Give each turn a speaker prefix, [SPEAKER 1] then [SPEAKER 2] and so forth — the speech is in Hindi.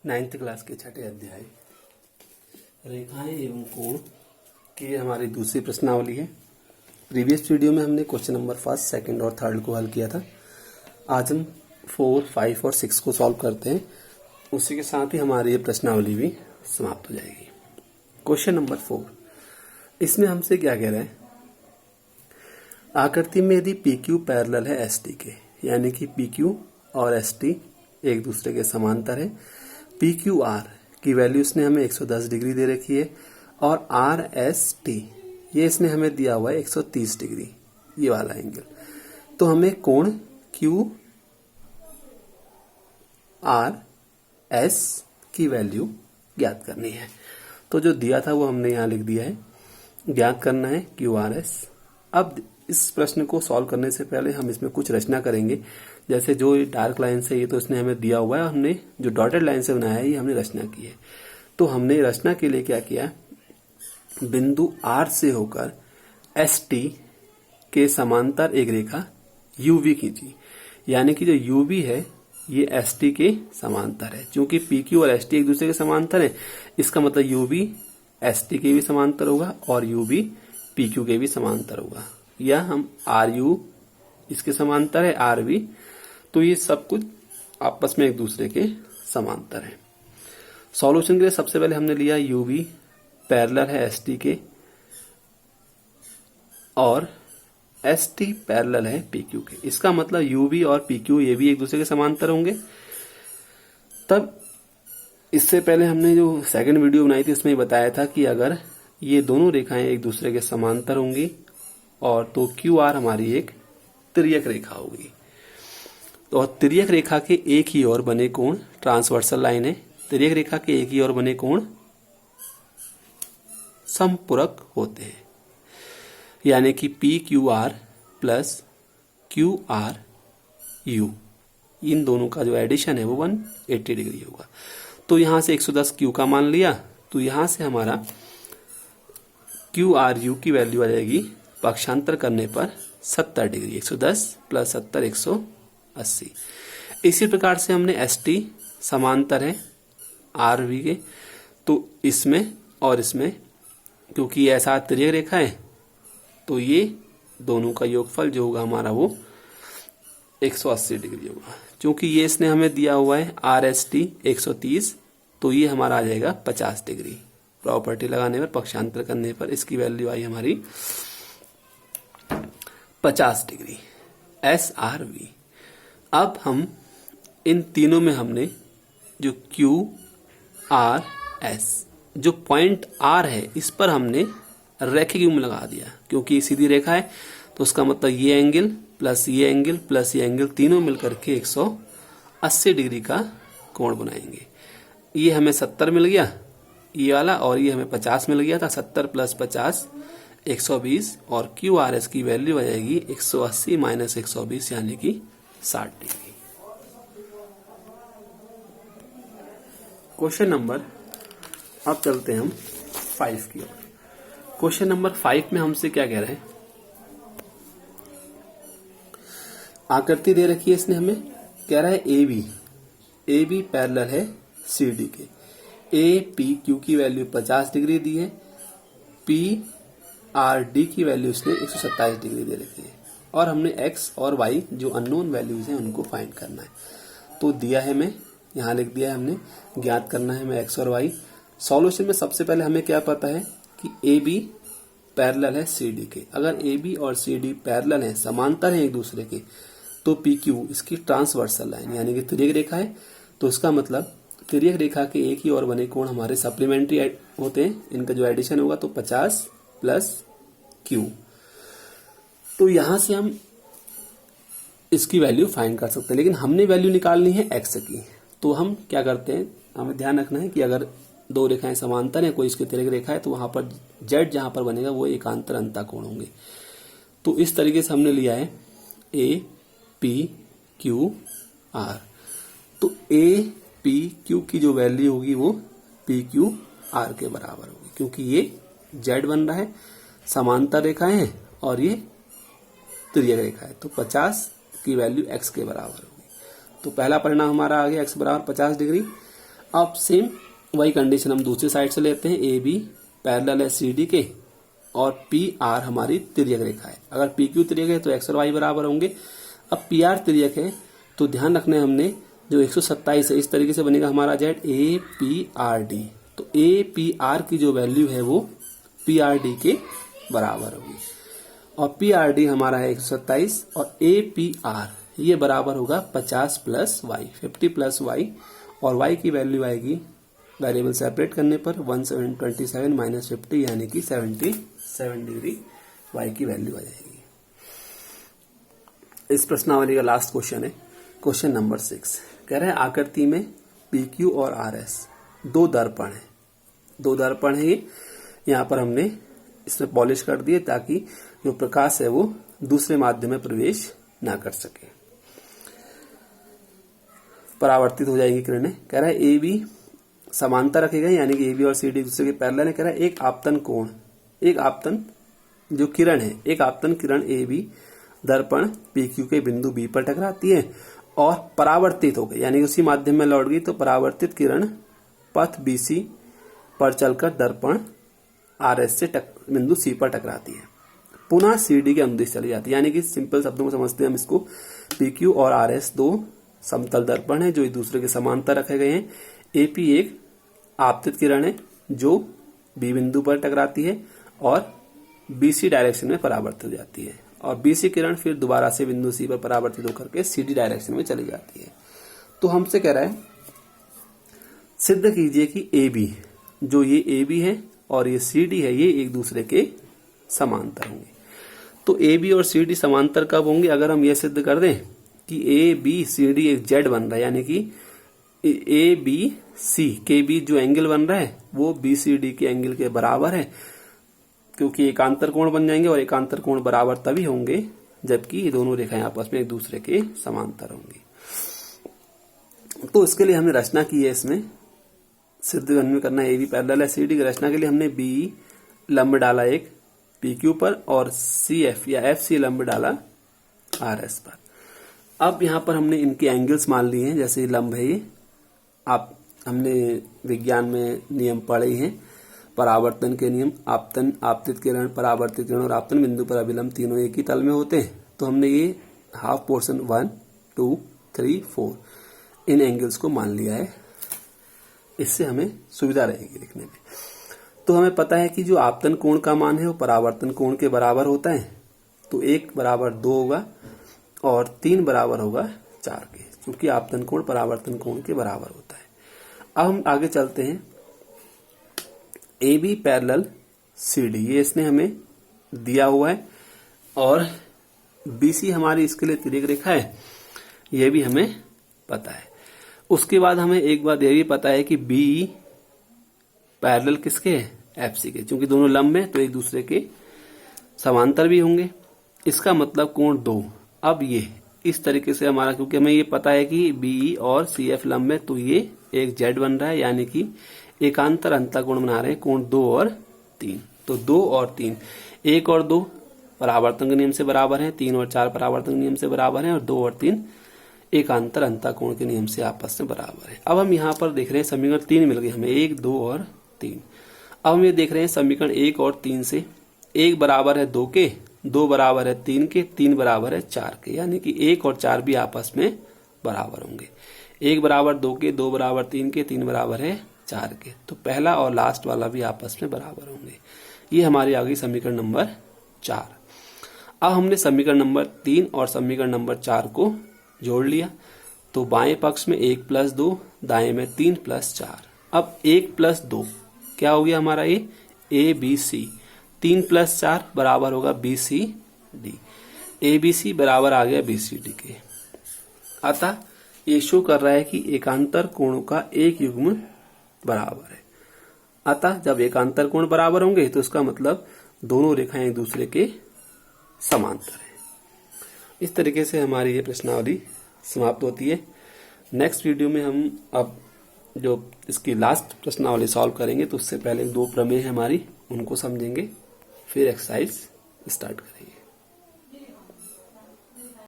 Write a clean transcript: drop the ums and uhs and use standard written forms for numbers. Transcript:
[SPEAKER 1] 9th क्लास के छठे अध्याय रेखाएं एवं कोण की हमारी दूसरी प्रश्नावली है। प्रीवियस वीडियो में हमने क्वेश्चन नंबर 1, 2 और 3 को हल किया था। आज हम 4, 5 और 6 को सॉल्व करते हैं। उसी के साथ ही हमारी ये प्रश्नावली भी समाप्त हो जाएगी। क्वेश्चन नंबर 4, इसमें हमसे क्या कह रहा है? आकृति में यदि PQ पैरेलल है ST के, यानी कि PQ और ST एक दूसरे के समांतर है। PQR की वैल्यू इसने हमें 110 डिग्री दे रखी है और RST ये इसने हमें दिया हुआ है 130 डिग्री, ये वाला एंगल। तो हमें कोण QRS की वैल्यू ज्ञात करनी है। तो जो दिया था वो हमने यहाँ लिख दिया है, ज्ञात करना है QRS। अब इस प्रश्न को सॉल्व करने से पहले हम इसमें कुछ रचना करेंगे। जैसे जो डार्क लाइन से ये तो इसने हमें दिया हुआ है, हमने जो डॉटेड लाइन से बनाया है ये हमने रचना की है। तो हमने रचना के लिए क्या किया, बिंदु R से होकर ST के समांतर एक रेखा UV खींची, यानी कि जो UV है ये ST के समांतर है। क्योंकि PQ और ST एक दूसरे के समांतर है, इसका मतलब UV ST के भी समांतर होगा और UV PQ के भी समांतर होगा। या हम RU इसके समांतर है, RV, तो ये सब कुछ आपस में एक दूसरे के समांतर है। सॉल्यूशन के लिए सबसे पहले हमने लिया UV पैरेलल है ST के और ST पैरेलल है PQ के। इसका मतलब UV और PQ ये भी एक दूसरे के समांतर होंगे। तब इससे पहले हमने जो सेकंड वीडियो बनाई थी उसमें बताया था कि अगर ये दोनों रेखाएं एक दूसरे के समांतर होंगी और तो QR हमारी एक तिर्यक रेखा होगी। तो तिर्यक रेखा के एक ही ओर बने कोण ट्रांसवर्सल लाइन है। तिर्यक रेखा के एक ही ओर बने कोण समपूरक होते हैं, यानी कि PQR प्लस QRU इन दोनों का जो एडिशन है वो 180 डिग्री होगा। तो यहां से 110 Q का मान लिया, तो यहां से हमारा QRU की वैल्यू आ जाएगी पक्षांतर करने पर 70 डिग्री। 110 प्लस 70 180। इसी प्रकार से हमने ST समांतर है RV के, तो इसमें और इसमें क्योंकि ऐसा तिर्यक रेखा है तो ये दोनों का योगफल जो होगा हमारा वो 180 डिग्री होगा। क्योंकि ये इसने हमें दिया हुआ है RST 130, तो ये हमारा आ जाएगा 50 डिग्री। प्रॉपर्टी लगाने पर, पक्षांतर करने पर इसकी वैल्यू आई हमारी 50 डिग्री SRV। अब हम इन तीनों में हमने जो QRS जो पॉइंट R है इस पर हमने रैखिक युग्म लगा दिया। क्योंकि सीधी रेखा है तो उसका मतलब ये एंगल प्लस ये एंगल प्लस ये एंगल तीनों मिलकर के 180 डिग्री का कोण बनाएंगे। ये हमें 70 मिल गया ये वाला, और ये हमें 50 मिल गया था। 70 प्लस 50 120 और QRS की वैल्यू आ जाएगी 180 माइनस 120 यानी कि 60 डिग्री। क्वेश्चन नंबर, अब चलते हैं हम 5 की ओर। क्वेश्चन नंबर 5 में हमसे क्या कह रहे हैं? आकृति दे रखी है इसने हमें, कह रहा है AB पैरेलल है CD के। APQ की वैल्यू 50 डिग्री दी है, PRD की वैल्यू इसने 127 डिग्री दे रखी है और हमने X और Y जो अननोन वैल्यूज हैं उनको फाइंड करना है। तो दिया है, मैं यहाँ लिख दिया है हमने, ज्ञात करना है हमें X और Y। सॉल्यूशन में सबसे पहले हमें क्या पता है कि AB पैरेलल है CD के। अगर AB और CD पैरेलल हैं, समांतर हैं एक दूसरे के, तो PQ इसकी ट्रांसवर्सल लाइन यानी कि तिर्यक रेखा है। तो इसका मतलब तिर्यक रेखा के एक ही ओर बने कोण हमारे सप्लीमेंट्री होते हैं, इनका जो एडिशन होगा तो 50 प्लस Q। तो यहां से हम इसकी वैल्यू फाइंड कर सकते हैं, लेकिन हमने वैल्यू निकालनी है X की। तो हम क्या करते हैं, हमें ध्यान रखना है कि अगर दो रेखाएं समांतर है, कोई इसकी तिर्यक रेखा है, तो वहां पर Z जहां पर बनेगा वो एकांतर अंतःकोण होंगे। तो इस तरीके से हमने लिया है APQR। तो APQ की जो वैल्यू होगी वो PQR के बराबर होगी, क्योंकि ये Z बन रहा है, समांतर रेखाएं हैं और ये तिर्यक रेखा है। तो 50 की वैल्यू X के बराबर होगी। तो पहला परिणाम हमारा आ गया X बराबर 50 डिग्री। अब सेम वही कंडीशन हम दूसरी साइड से लेते हैं। ए बी पैरेलल है सी डी के और पी आर हमारी तिर्यक रेखा है। अगर पी क्यू तिर्यक है तो एक्स और वाई बराबर होंगे। अब पी आर तिर्यक है तो ध्यान रखना है हमने जो 127 है इस तरीके से बनेगा हमारा Z A P R D. तो ए पी आर की जो वैल्यू है वो पी आर डी के बराबर होगी और पी आर डी हमारा है 127 और ए पी आर ये बराबर होगा 50 प्लस वाई 50 प्लस वाई और वाई की वैल्यू आएगी वेरिएबल सेपरेट करने पर 127 माइनस 50 यानी कि 77 डिग्री वाई की वैल्यू आ जाएगी। इस प्रश्नावली का लास्ट क्वेश्चन है क्वेश्चन नंबर 6। कह रहे हैं आकृति में पी क्यू और आर एस दो दर्पण है ये। यहाँ पर हमने इसमें पॉलिश कर दिए ताकि जो प्रकाश है वो दूसरे माध्यम में प्रवेश ना कर सके, परावर्तित हो जाएगी किरणें। कह रहा है ए बी समांतर रखे गए यानी कि ए बी और सी डी दूसरे के पैरेलल है। कह रहा है एक आपतन जो किरण है एक आपतन किरण ए बी दर्पण पी क्यू के बिंदु बी पर टकराती है और परावर्तित हो गई यानी उसी माध्यम में लौट गई तो परावर्तित किरण पथ बी सी पर चलकर दर्पण आर एस से बिंदु सी पर टकराती है, पुनः सी डी के अनुदिश चली जाती है। यानी कि सिंपल शब्दों में समझते हैं हम इसको, पी क्यू और आर एस दो समतल दर्पण है जो एक दूसरे के समांतर रखे गए हैं। एपी एक आपतित किरण है जो बी बिंदु पर टकराती है और बीसी डायरेक्शन में परावर्तित हो जाती है और बीसी किरण फिर दोबारा से बिंदु सी पर परावर्तित होकर के सीडी डायरेक्शन में चली जाती है। तो हमसे कह रहा है सिद्ध कीजिए कि ए बी जो ये ए बी है और ये सी डी है ये एक दूसरे के समांतर होंगे। तो ए बी और सी डी समांतर कब होंगे? अगर हम ये सिद्ध कर दें कि ए बी सी डी एक जेड बन रहा है यानी कि ए बी सी के बीच जो एंगल बन रहा है वो बी सी डी के एंगल के बराबर है, क्योंकि एकांतर कोण बन जाएंगे और एकांतर कोण बराबर तभी होंगे जबकि ये दोनों रेखाएं आपस में एक दूसरे के समांतर होंगी। तो इसके लिए हमने रचना की है, इसमें सिद्ध करना है ए बी पैरेलल है सी डी की रचना के लिए हमने बी लंब डाला एक पी क्यू पर और सी एफ या एफ सी लंब डाला आर एस पर। अब यहाँ पर हमने इनके एंगल्स मान लिए हैं, जैसे लंब है ये आप हमने विज्ञान में नियम पढ़े हैं, परावर्तन के नियम, आपतन आपतित किरण परावर्तित किरण और आपतन बिंदु पर अभिलंब तीनों एक ही तल में होते हैं। तो हमने ये हाफ पोर्शन 1 2 3 4 इन एंगल्स को मान लिया है, इससे हमें सुविधा रहेगी लिखने में। तो हमें पता है कि जो आपतन कोण का मान है वो परावर्तन कोण के बराबर होता है, तो 1 बराबर 2 होगा और 3 बराबर होगा 4 के, क्योंकि आपतन कोण परावर्तन कोण के बराबर होता है। अब हम आगे चलते हैं, A B parallel C D ये इसने हमें दिया हुआ है और बीसी हमारी इसके लिए तिर्यक रेखा है, ये भी हमें पता है। उसके बाद हमें एक बात ये भी पता है कि बी पैरेलल किसके है? एफ सी के, क्योंकि दोनों लंब हैं तो एक दूसरे के समांतर भी होंगे। इसका मतलब कोण 2। अब ये इस तरीके से हमारा, क्योंकि हमें ये पता है कि बी और सी एफ लंब है तो ये एक जेड बन रहा है, यानी कि एकांतर अंतःकोण बना रहे हैं कोण 2 और 3। तो 2 और 3 1 और 2 परावर्तन के नियम से बराबर है, 3 और 4 परावर्तन के नियम से बराबर है और 2 और 3 एकांतर अंतःकोण के नियम से आपस में बराबर है। अब हम यहाँ पर देख रहे हैं समीकरण 3 मिल गए हमें, 1 2 और 3। अब हम ये देख रहे हैं समीकरण 1 और 3 से 1 बराबर है 2 के, 2 बराबर है 3 के, 3 बराबर है 4 के, यानी कि 1 और 4 भी आपस में बराबर होंगे। 1 बराबर 2 के, 2 बराबर 3 के, 3 बराबर है 4 के, तो पहला और लास्ट वाला भी आपस में बराबर होंगे। ये हमारी आ गई समीकरण नंबर 4। अब हमने समीकरण नंबर 3 और समीकरण नंबर 4 को जोड़ लिया, तो बाएं पक्ष में 1 + 2, दाएं में 3 + 4। अब 1 + 2 क्या हो गया हमारा? ये ए बी सी, 3 + 4 बराबर होगा B C D, A B C बराबर आ गया बी सी डी के। अतः ये शो कर रहा है कि एकांतर कोणों का एक युग्म बराबर है। अतः जब एकांतर कोण बराबर होंगे तो इसका मतलब दोनों रेखाएं एक दूसरे के समांतर है। इस तरीके से हमारी ये प्रश्नावली समाप्त होती है। नेक्स्ट वीडियो में हम अब जो इसकी लास्ट प्रश्नावली सॉल्व करेंगे तो उससे पहले 2 प्रमेय हमारी उनको समझेंगे, फिर एक्सरसाइज स्टार्ट करेंगे।